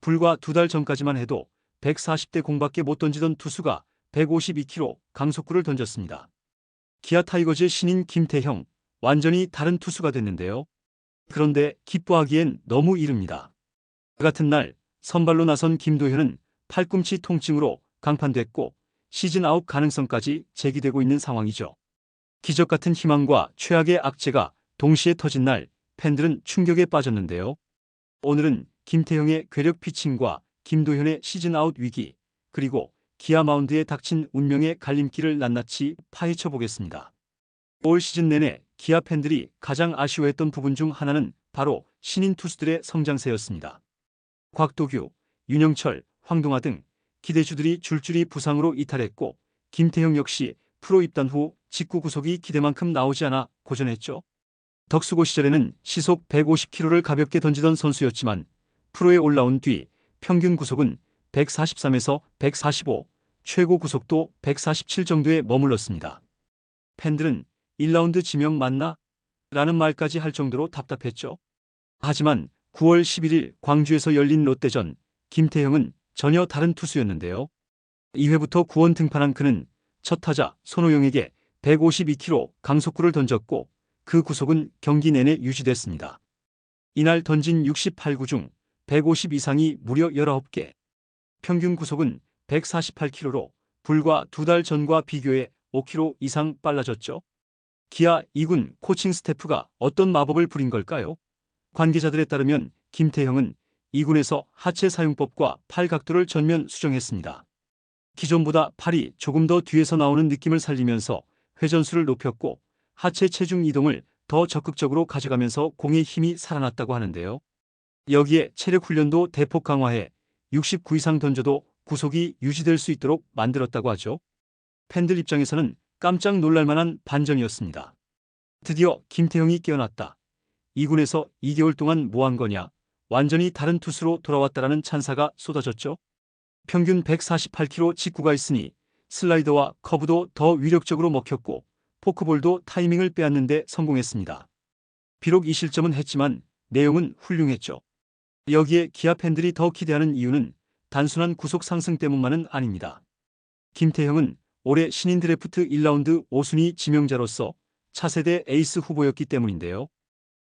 불과 2달 전까지만 해도 140대 공밖에 못 던지던 투수가 152km 강속구를 던졌습니다. 기아 타이거즈의 신인 김태형, 완전히 다른 투수가 됐는데요. 그런데 기뻐하기엔 너무 이릅니다. 같은 날 선발로 나선 김도현은 팔꿈치 통증으로 강판됐고 시즌 아웃 가능성까지 제기되고 있는 상황이죠. 기적 같은 희망과 최악의 악재가 동시에 터진 날 팬들은 충격에 빠졌는데요. 오늘은 김태형의 괴력 피칭과 김도현의 시즌 아웃 위기, 그리고 기아 마운드에 닥친 운명의 갈림길을 낱낱이 파헤쳐 보겠습니다. 올 시즌 내내 기아 팬들이 가장 아쉬워했던 부분 중 하나는 바로 신인 투수들의 성장세였습니다. 곽도규, 윤영철, 황동하 등 기대주들이 줄줄이 부상으로 이탈했고 김태형 역시 프로 입단 후 직구 구속이 기대만큼 나오지 않아 고전했죠. 덕수고 시절에는 시속 150km를 가볍게 던지던 선수였지만 프로에 올라온 뒤 평균 구속은 143에서 145, 최고 구속도 147 정도에 머물렀습니다. 팬들은 1라운드 지명 맞나? 라는 말까지 할 정도로 답답했죠. 하지만 9월 11일 광주에서 열린 롯데전, 김태형은 전혀 다른 투수였는데요. 2회부터 구원 등판한 그는 첫 타자 손호영에게 152km 강속구를 던졌고 그 구속은 경기 내내 유지됐습니다. 이날 던진 68구 중 150 이상이 무려 19개. 평균 구속은 148km로 불과 2달 전과 비교해 5km 이상 빨라졌죠. 기아 2군 코칭 스태프가 어떤 마법을 부린 걸까요? 관계자들에 따르면 김태형은 2군에서 하체 사용법과 팔 각도를 전면 수정했습니다. 기존보다 팔이 조금 더 뒤에서 나오는 느낌을 살리면서 회전수를 높였고 하체 체중 이동을 더 적극적으로 가져가면서 공의 힘이 살아났다고 하는데요. 여기에 체력 훈련도 대폭 강화해 69 이상 던져도 구속이 유지될 수 있도록 만들었다고 하죠. 팬들 입장에서는 깜짝 놀랄만한 반전이었습니다. 드디어 김태형이 깨어났다. 2군에서 2개월 동안 뭐 한 거냐? 완전히 다른 투수로 돌아왔다라는 찬사가 쏟아졌죠. 평균 148km 직구가 있으니 슬라이더와 커브도 더 위력적으로 먹혔고 포크볼도 타이밍을 빼앗는데 성공했습니다. 비록 이 실점은 했지만 내용은 훌륭했죠. 여기에 기아 팬들이 더 기대하는 이유는 단순한 구속 상승 때문만은 아닙니다. 김태형은 올해 신인 드래프트 1라운드 5순위 지명자로서 차세대 에이스 후보였기 때문인데요.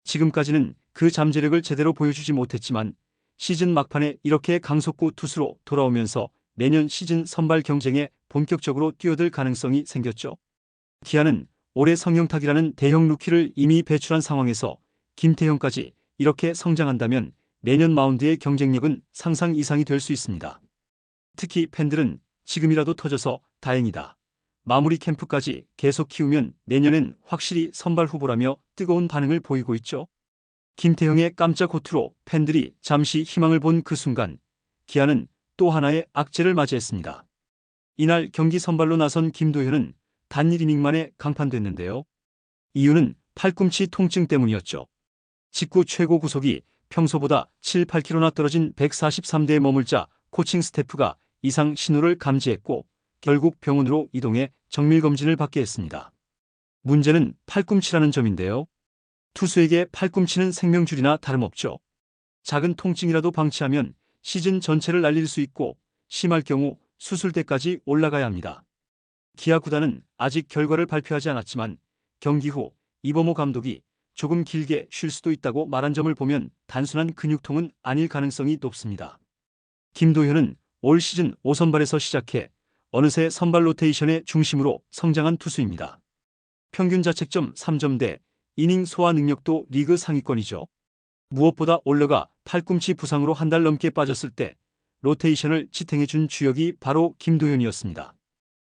지금까지는 그 잠재력을 제대로 보여주지 못했지만 시즌 막판에 이렇게 강속구 투수로 돌아오면서 내년 시즌 선발 경쟁에 본격적으로 뛰어들 가능성이 생겼죠. 기아는 올해 성영탁이라는 대형 루키를 이미 배출한 상황에서 김태형까지 이렇게 성장한다면 내년 마운드의 경쟁력은 상상 이상이 될 수 있습니다. 특히 팬들은 지금이라도 터져서 다행이다. 마무리 캠프까지 계속 키우면 내년엔 확실히 선발 후보라며 뜨거운 반응을 보이고 있죠. 김태형의 깜짝 호투로 팬들이 잠시 희망을 본 그 순간 기아는 또 하나의 악재를 맞이했습니다. 이날 경기 선발로 나선 김도현은 단 1이닝 만에 강판됐는데요. 이유는 팔꿈치 통증 때문이었죠. 직구 최고 구속이 평소보다 7, 8km나 떨어진 143대에 머물자 코칭 스태프가 이상 신호를 감지했고 결국 병원으로 이동해 정밀검진을 받게 했습니다. 문제는 팔꿈치라는 점인데요. 투수에게 팔꿈치는 생명줄이나 다름없죠. 작은 통증이라도 방치하면 시즌 전체를 날릴 수 있고 심할 경우 수술대까지 올라가야 합니다. 기아 구단은 아직 결과를 발표하지 않았지만 경기 후 이범호 감독이 조금 길게 쉴 수도 있다고 말한 점을 보면 단순한 근육통은 아닐 가능성이 높습니다. 김도현은 올 시즌 5선발에서 시작해 어느새 선발 로테이션의 중심으로 성장한 투수입니다. 평균 자책점 3점대, 이닝 소화 능력도 리그 상위권이죠. 무엇보다 올러가 팔꿈치 부상으로 한 달 넘게 빠졌을 때 로테이션을 지탱해준 주역이 바로 김도현이었습니다.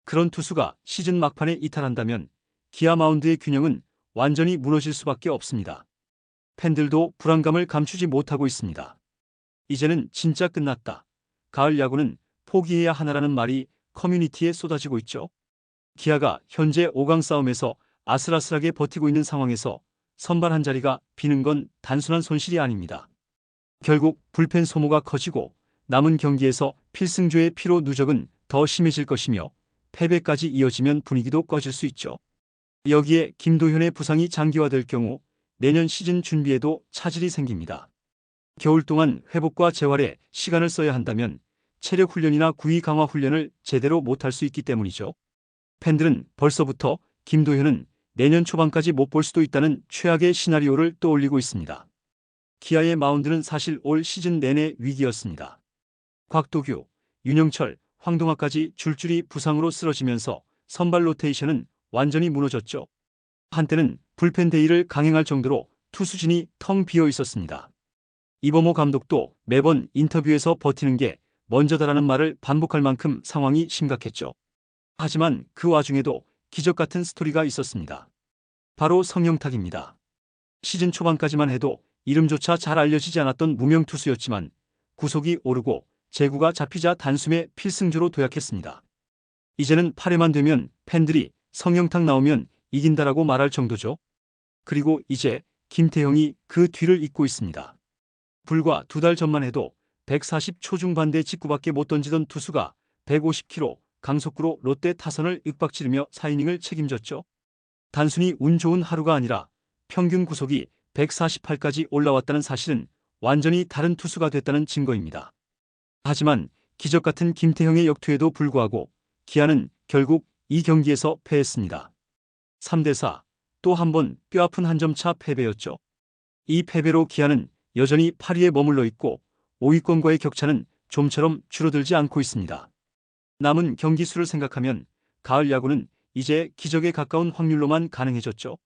그런 투수가 시즌 막판에 이탈한다면 기아 마운드의 균형은 완전히 무너질 수밖에 없습니다. 팬들도 불안감을 감추지 못하고 있습니다. 이제는 진짜 끝났다. 가을 야구는 포기해야 하나라는 말이 커뮤니티에 쏟아지고 있죠. 기아가 현재 5강 싸움에서 아슬아슬하게 버티고 있는 상황에서 선발 한 자리가 비는 건 단순한 손실이 아닙니다. 결국 불펜 소모가 커지고 남은 경기에서 필승조의 피로 누적은 더 심해질 것이며 패배까지 이어지면 분위기도 꺼질 수 있죠. 여기에 김도현의 부상이 장기화될 경우 내년 시즌 준비에도 차질이 생깁니다. 겨울 동안 회복과 재활에 시간을 써야 한다면 체력 훈련이나 구위 강화 훈련을 제대로 못할 수 있기 때문이죠. 팬들은 벌써부터 김도현은 내년 초반까지 못 볼 수도 있다는 최악의 시나리오를 떠올리고 있습니다. 기아의 마운드는 사실 올 시즌 내내 위기였습니다. 곽도규, 윤영철, 황동학까지 줄줄이 부상으로 쓰러지면서 선발 로테이션은 완전히 무너졌죠. 한때는 불펜 데이를 강행할 정도로 투수진이 텅 비어 있었습니다. 이범호 감독도 매번 인터뷰에서 버티는 게 먼저다라는 말을 반복할 만큼 상황이 심각했죠. 하지만 그 와중에도 기적 같은 스토리가 있었습니다. 바로 성영탁입니다. 시즌 초반까지만 해도 이름조차 잘 알려지지 않았던 무명 투수였지만 구속이 오르고 제구가 잡히자 단숨에 필승조로 도약했습니다. 이제는 8회만 되면 팬들이 성영탁 나오면 이긴다라고 말할 정도죠. 그리고 이제 김태형이 그 뒤를 잇고 있습니다. 불과 2달 전만 해도 140 초중반대 직구밖에 못 던지던 투수가 150km 강속구로 롯데 타선을 윽박지르며 4이닝을 책임졌죠. 단순히 운 좋은 하루가 아니라 평균 구속이 148까지 올라왔다는 사실은 완전히 다른 투수가 됐다는 증거입니다. 하지만 기적 같은 김태형의 역투에도 불구하고 기아는 결국 이 경기에서 패했습니다. 3대4, 또 한 번 뼈아픈 한 점 차 패배였죠. 이 패배로 기아는 여전히 8위에 머물러 있고 5위권과의 격차는 좀처럼 줄어들지 않고 있습니다. 남은 경기 수를 생각하면 가을 야구는 이제 기적에 가까운 확률로만 가능해졌죠.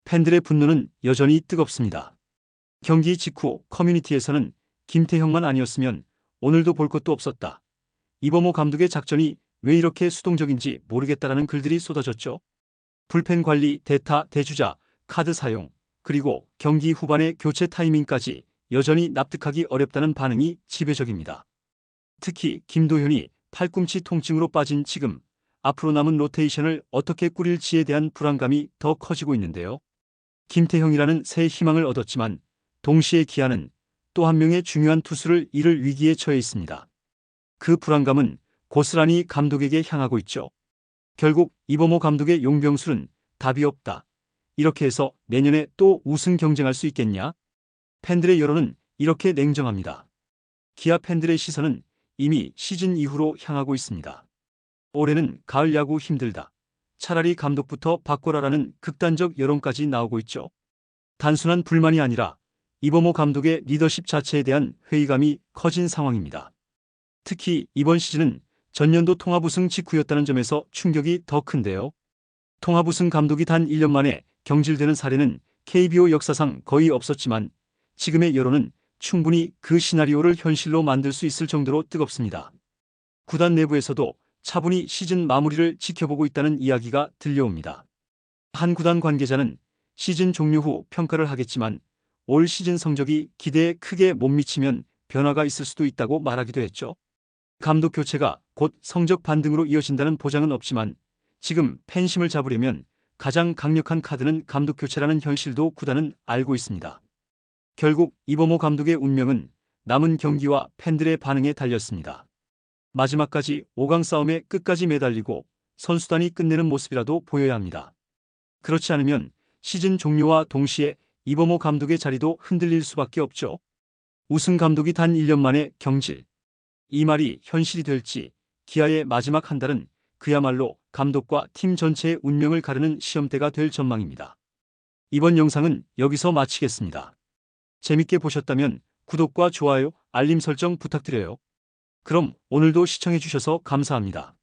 팬들의 분노는 여전히 뜨겁습니다. 경기 직후 커뮤니티에서는 김태형만 아니었으면 오늘도 볼 것도 없었다. 이범호 감독의 작전이 왜 이렇게 수동적인지 모르겠다라는 글들이 쏟아졌죠. 불펜 관리, 대타, 대주자, 카드 사용, 그리고 경기 후반의 교체 타이밍까지 여전히 납득하기 어렵다는 반응이 지배적입니다. 특히 김도현이 팔꿈치 통증으로 빠진 지금 앞으로 남은 로테이션을 어떻게 꾸릴지에 대한 불안감이 더 커지고 있는데요. 김태형이라는 새 희망을 얻었지만 동시에 기아는 또 한 명의 중요한 투수를 잃을 위기에 처해 있습니다. 그 불안감은 고스란히 감독에게 향하고 있죠. 결국 이범호 감독의 용병술은 답이 없다. 이렇게 해서 내년에 또 우승 경쟁할 수 있겠냐? 팬들의 여론은 이렇게 냉정합니다. 기아 팬들의 시선은 이미 시즌 이후로 향하고 있습니다. 올해는 가을 야구 힘들다. 차라리 감독부터 바꿔라라는 극단적 여론까지 나오고 있죠. 단순한 불만이 아니라 이범호 감독의 리더십 자체에 대한 회의감이 커진 상황입니다. 특히 이번 시즌은 전년도 통합우승 직후였다는 점에서 충격이 더 큰데요. 통합우승 감독이 단 1년 만에 경질되는 사례는 KBO 역사상 거의 없었지만 지금의 여론은 충분히 그 시나리오를 현실로 만들 수 있을 정도로 뜨겁습니다. 구단 내부에서도 차분히 시즌 마무리를 지켜보고 있다는 이야기가 들려옵니다. 한 구단 관계자는 시즌 종료 후 평가를 하겠지만 올 시즌 성적이 기대에 크게 못 미치면 변화가 있을 수도 있다고 말하기도 했죠. 감독 교체가 곧 성적 반등으로 이어진다는 보장은 없지만 지금 팬심을 잡으려면 가장 강력한 카드는 감독 교체라는 현실도 구단은 알고 있습니다. 결국 이범호 감독의 운명은 남은 경기와 팬들의 반응에 달렸습니다. 마지막까지 5강 싸움에 끝까지 매달리고 선수단이 끝내는 모습이라도 보여야 합니다. 그렇지 않으면 시즌 종료와 동시에 이범호 감독의 자리도 흔들릴 수밖에 없죠. 우승 감독이 단 1년 만에 경질. 이 말이 현실이 될지 기아의 마지막 한 달은 그야말로 감독과 팀 전체의 운명을 가르는 시험대가 될 전망입니다. 이번 영상은 여기서 마치겠습니다. 재밌게 보셨다면 구독과 좋아요, 알림 설정 부탁드려요. 그럼 오늘도 시청해주셔서 감사합니다.